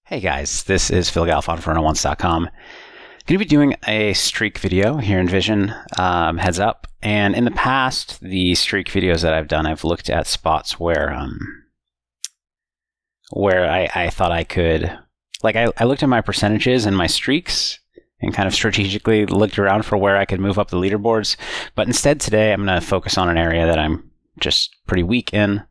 Hey guys, this is Phil Galfond for rio-t.com. Going to be doing a streak video here in Vision, heads up. And in the past, the streak videos that I've done, I've looked at spots where I thought I could, like I looked at my percentages and my streaks and kind of strategically looked around for where I could move up the leaderboards. But instead today, I'm going to focus on an area that I'm just pretty weak in.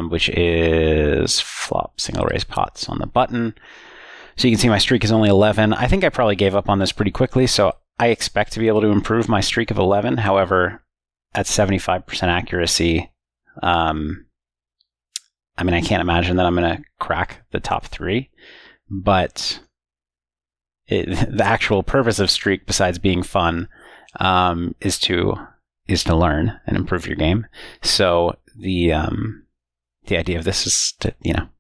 Which is flop single raise pots on the button. So you can see my streak is only 11. I think I probably gave up on this pretty quickly, so I expect to be able to improve my streak of 11. However, at 75% accuracy, I can't imagine that I'm going to crack the top 3. But the actual purpose of streak, besides being fun, is to learn and improve your game. So the idea of this is to,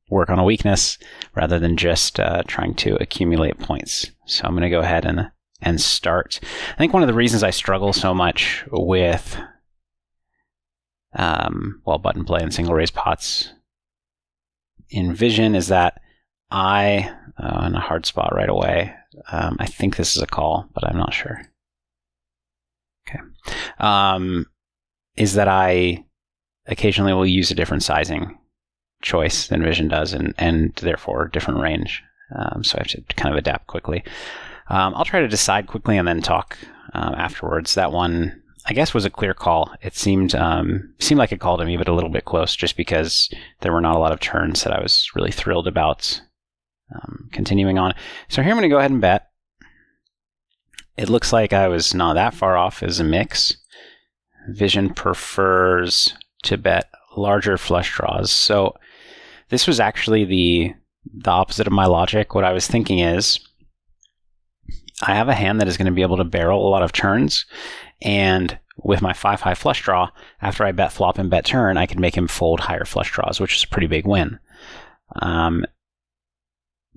work on a weakness rather than just trying to accumulate points. So I'm going to go ahead and start. I think one of the reasons I struggle so much with button play and single raise pots in Vision is that in a hard spot right away. I think this is a call, but I'm not sure. Okay. Is that I occasionally will use a different sizing choice than Vision does, and therefore different range. So I have to kind of adapt quickly. I'll try to decide quickly and then talk afterwards. That one, I guess, was a clear call. It seemed like a call to me, but a little bit close, just because there were not a lot of turns that I was really thrilled about continuing on. So here I'm going to go ahead and bet. It looks like I was not that far off as a mix. Vision prefers to bet larger flush draws. So this was actually the opposite of my logic. What I was thinking is I have a hand that is going to be able to barrel a lot of turns, and with my 5 high flush draw, after I bet flop and bet turn, I could make him fold higher flush draws, which is a pretty big win.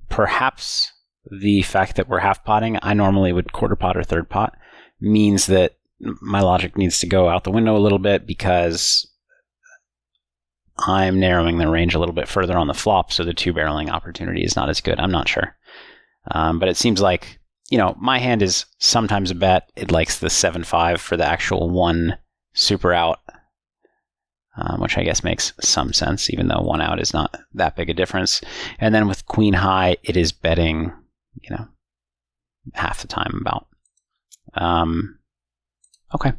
Perhaps the fact that we're half potting, I normally would quarter pot or third pot, means that my logic needs to go out the window a little bit, because I'm narrowing the range a little bit further on the flop, so the 2 barreling opportunity is not as good. I'm not sure. But it seems like, my hand is sometimes a bet. It likes the 7-5 for the actual 1 super out, which I guess makes some sense, even though 1 out is not that big a difference. And then with queen high, it is betting, half the time about. Okay.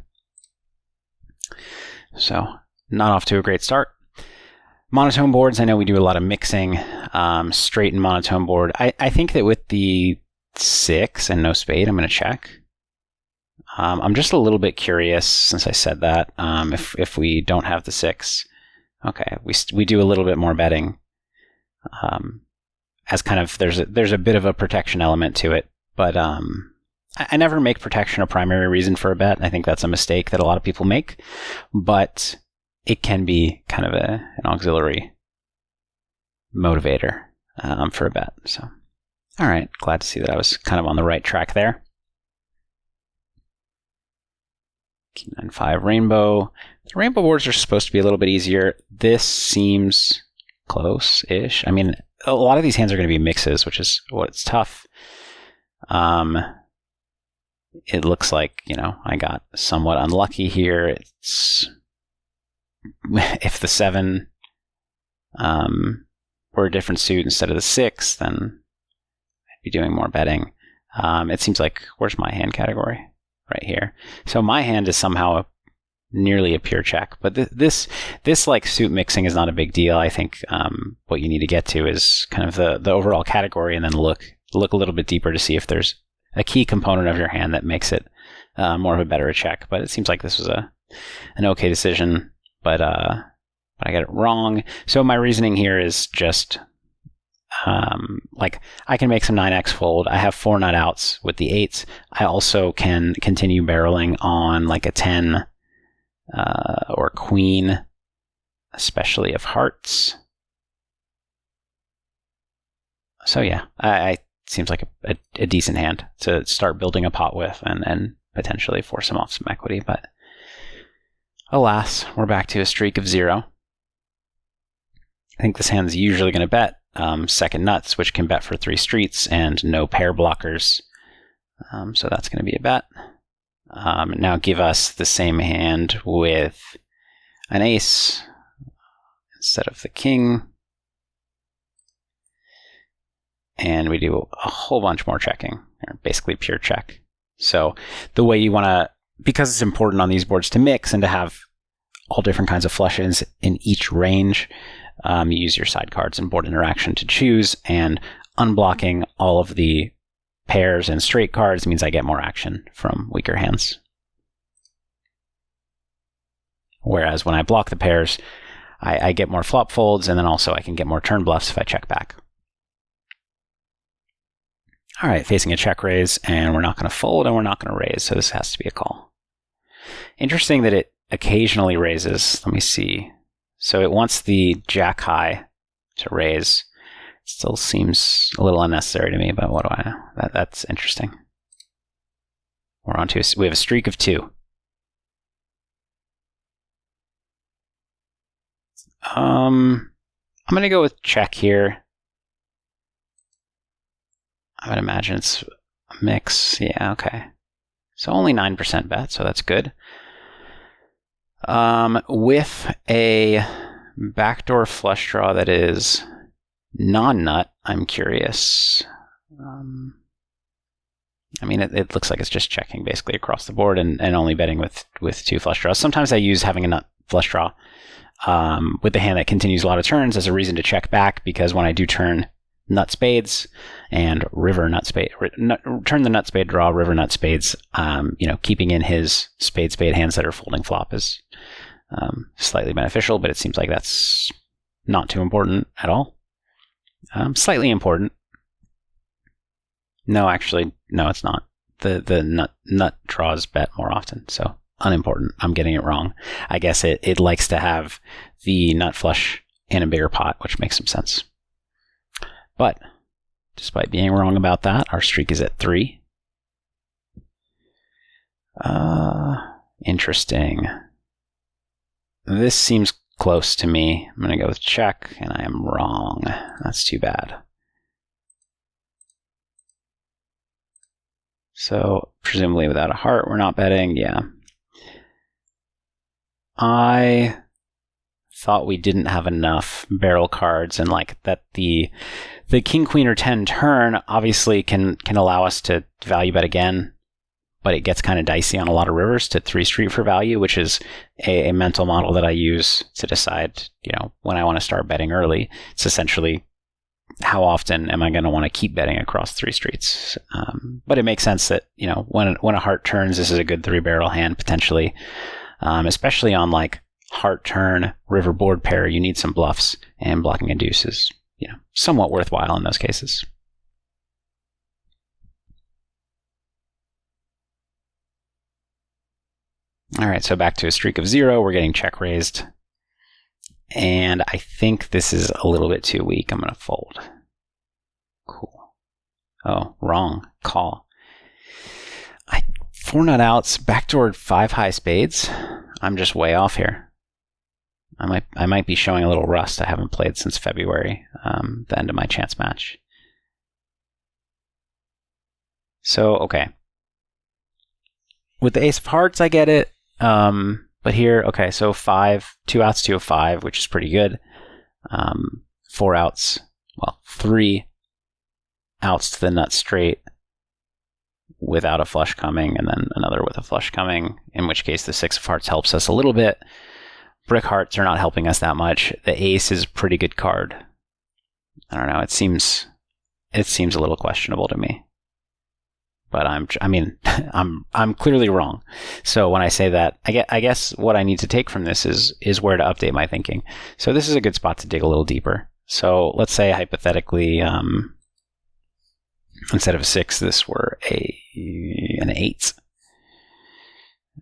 So not off to a great start. Monotone boards, I know we do a lot of mixing. Straight and monotone board. I think that with the 6 and no spade, I'm going to check. I'm just a little bit curious, since I said that, if we don't have the 6. Okay, we do a little bit more betting. As kind of, there's a bit of a protection element to it, but I never make protection a primary reason for a bet. I think that's a mistake that a lot of people make, but it can be kind of an auxiliary motivator for a bet. So, all right, glad to see that I was kind of on the right track there. King 9-5 rainbow. The rainbow boards are supposed to be a little bit easier. This seems close-ish. I mean, a lot of these hands are going to be mixes, which is what's tough. It looks like, I got somewhat unlucky here. It's if the 7 were a different suit instead of the 6, then I'd be doing more betting. It seems like, where's my hand category? Right here. So my hand is somehow nearly a pure check, but this like suit mixing is not a big deal. I think what you need to get to is kind of the overall category, and then look a little bit deeper to see if there's a key component of your hand that makes it more of a better check. But it seems like this was an okay decision, but I got it wrong. So my reasoning here is just like I can make some 9x fold. I have 4 nut outs with the 8s. I also can continue barreling on like a 10 or queen, especially of hearts. So yeah, I seems like a decent hand to start building a pot with and potentially force him off some equity. But alas, we're back to a streak of 0. I think this hand's usually going to bet. second nuts, which can bet for 3 streets, and no pair blockers. So that's going to be a bet. Now give us the same hand with an ace instead of the king. And we do a whole bunch more checking, basically pure check. So the way you want to, because it's important on these boards to mix and to have all different kinds of flushes in each range, you use your side cards and board interaction to choose, and unblocking all of the pairs and straight cards means I get more action from weaker hands. Whereas when I block the pairs, I get more flop folds, and then also I can get more turn bluffs if I check back. All right, facing a check raise, and we're not going to fold and we're not going to raise, so this has to be a call. Interesting that it occasionally raises. Let me see. So it wants the jack high to raise. It still seems a little unnecessary to me, but what do I know? That's interesting. We're on to, we have a streak of 2. I'm going to go with check here. I would imagine it's a mix. Yeah, okay. So only 9% bet, so that's good. With a backdoor flush draw that is non-nut, I'm curious. I mean, it looks like it's just checking basically across the board and only betting with 2 flush draws. Sometimes I use having a nut flush draw with the hand that continues a lot of turns as a reason to check back, because when I do turn nut spades and river nut spade, turn the nut spade draw, river nut spades, keeping in his spade hands that are folding flop is slightly beneficial, but it seems like that's not too important at all. Slightly important. No, actually, no, it's not. The nut draws bet more often, so unimportant. I'm getting it wrong. I guess it likes to have the nut flush in a bigger pot, which makes some sense. But despite being wrong about that, our streak is at 3. Interesting. This seems close to me. I'm going to go with check, and I am wrong. That's too bad. So presumably without a heart, we're not betting. Yeah. I thought we didn't have enough barrel cards, and like that the king, queen, or 10 turn obviously can allow us to value bet again, but it gets kind of dicey on a lot of rivers to 3 street for value, which is a mental model that I use to decide, when I want to start betting early. It's essentially how often am I going to want to keep betting across 3 streets? But it makes sense that, when a heart turns, this is a good 3-barrel hand potentially, especially on like heart turn, river board pair, you need some bluffs, and blocking a deuce is, somewhat worthwhile in those cases. All right, so back to a streak of 0. We're getting check raised. And I think this is a little bit too weak. I'm going to fold. Cool. Oh, wrong. Call. 4 nut outs, backdoor 5 high spades. I'm just way off here. I might be showing a little rust. I haven't played since February, the end of my chance match. So, okay. With the ace of hearts, I get it. But here, okay, so 5, 2 outs to a 5, which is pretty good. 4 outs, 3 outs to the nut straight without a flush coming, and then another with a flush coming, in which case the 6 of hearts helps us a little bit. Brick hearts are not helping us that much. The ace is a pretty good card. I don't know, it seems a little questionable to me. But I'm clearly wrong. So when I say that, I guess what I need to take from this is where to update my thinking. So this is a good spot to dig a little deeper. So let's say hypothetically, instead of a 6, this were an 8.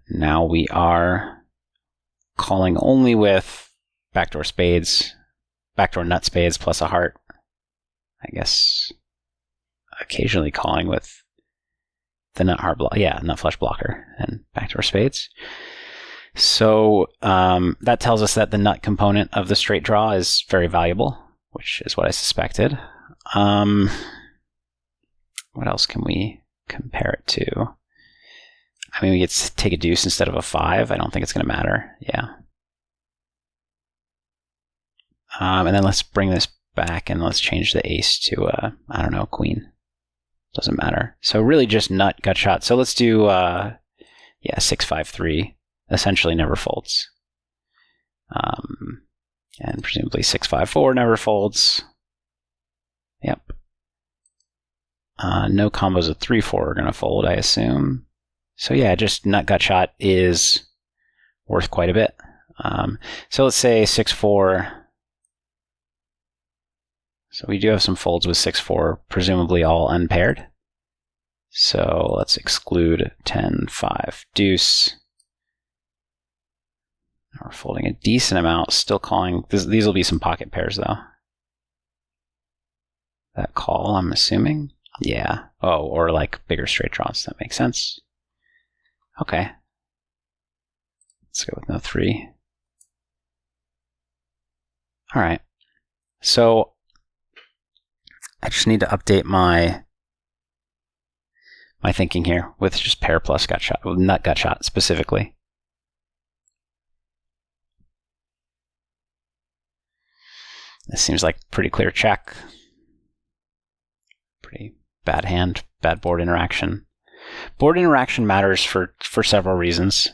Now we are calling only with backdoor spades, backdoor nut spades plus a heart. I guess occasionally calling with the nut flush blocker and backdoor spades. So that tells us that the nut component of the straight draw is very valuable. which is what I suspected. What else can we compare it to? I mean, we could take a deuce instead of a 5. I don't think it's going to matter. Yeah. And then let's bring this back and let's change the ace to, I don't know, queen. Doesn't matter. So really just nut, gut shot. So let's do, 6-5-3. Essentially never folds. And presumably 6-5-4 never folds. Yep. No combos of 3-4 are going to fold, I assume. So yeah, just nut gut shot is worth quite a bit. So let's say 6-4. So we do have some folds with 6-4, presumably all unpaired. So let's exclude 10-5 deuce. We're folding a decent amount, still calling. These will be some pocket pairs though. That call, I'm assuming. Yeah. Oh, or like bigger straight draws. That makes sense. Okay. Let's go with no 3. All right. So I just need to update my thinking here with just pair plus gut shot, nut gut shot specifically. This seems like pretty clear check. Pretty bad hand, bad board interaction. Board interaction matters for several reasons,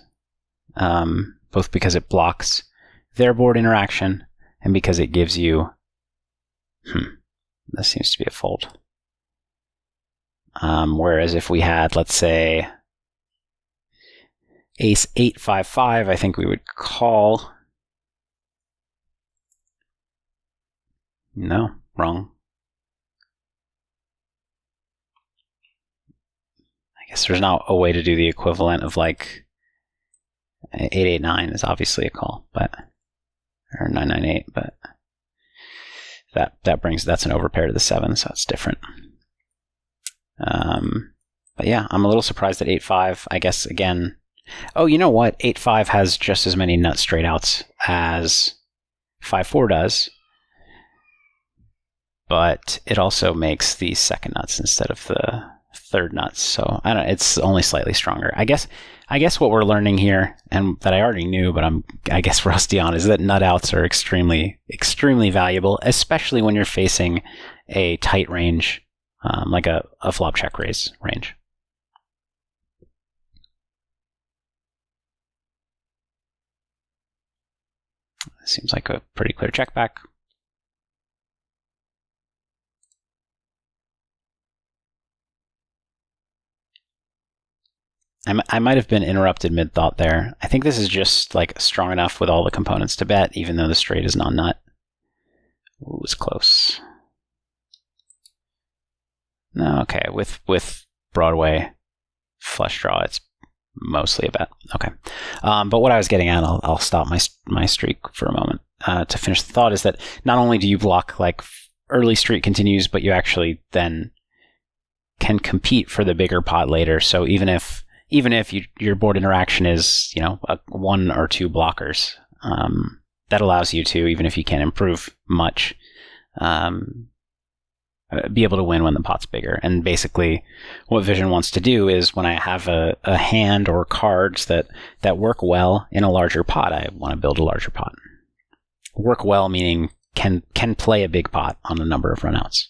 both because it blocks their board interaction and because it gives you, this seems to be a fold. Whereas if we had, let's say, ace 8-5-5, I think we would call. No, wrong. I guess there's not a way to do the equivalent of like 8-8-9 is obviously a call, but or 9-9-8, but that's an overpair to the 7, so it's different. But yeah, I'm a little surprised at 8-5. I guess again. Oh, you know what? 8-5 has just as many nut straight outs as 5-4 does. But it also makes the second nuts instead of the third nuts. So I don't. It's only slightly stronger. I guess what we're learning here, and that I already knew, but I guess rusty on, is that nut outs are extremely, extremely valuable, especially when you're facing a tight range, like a flop check raise range. Seems like a pretty clear check back. I might have been interrupted mid-thought there. I think this is just like strong enough with all the components to bet, even though the straight is non-nut. Ooh, it was close. No, okay. With Broadway flush draw, it's mostly a bet. Okay. But what I was getting at, I'll stop my streak for a moment to finish the thought, is that not only do you block like early streak continues, but you actually then can compete for the bigger pot later. So even if your board interaction is, 1 or 2 blockers, that allows you to, even if you can't improve much, be able to win when the pot's bigger. And basically what Vision wants to do is, when I have a hand or cards that work well in a larger pot, I want to build a larger pot. Work well meaning can play a big pot on a number of runouts.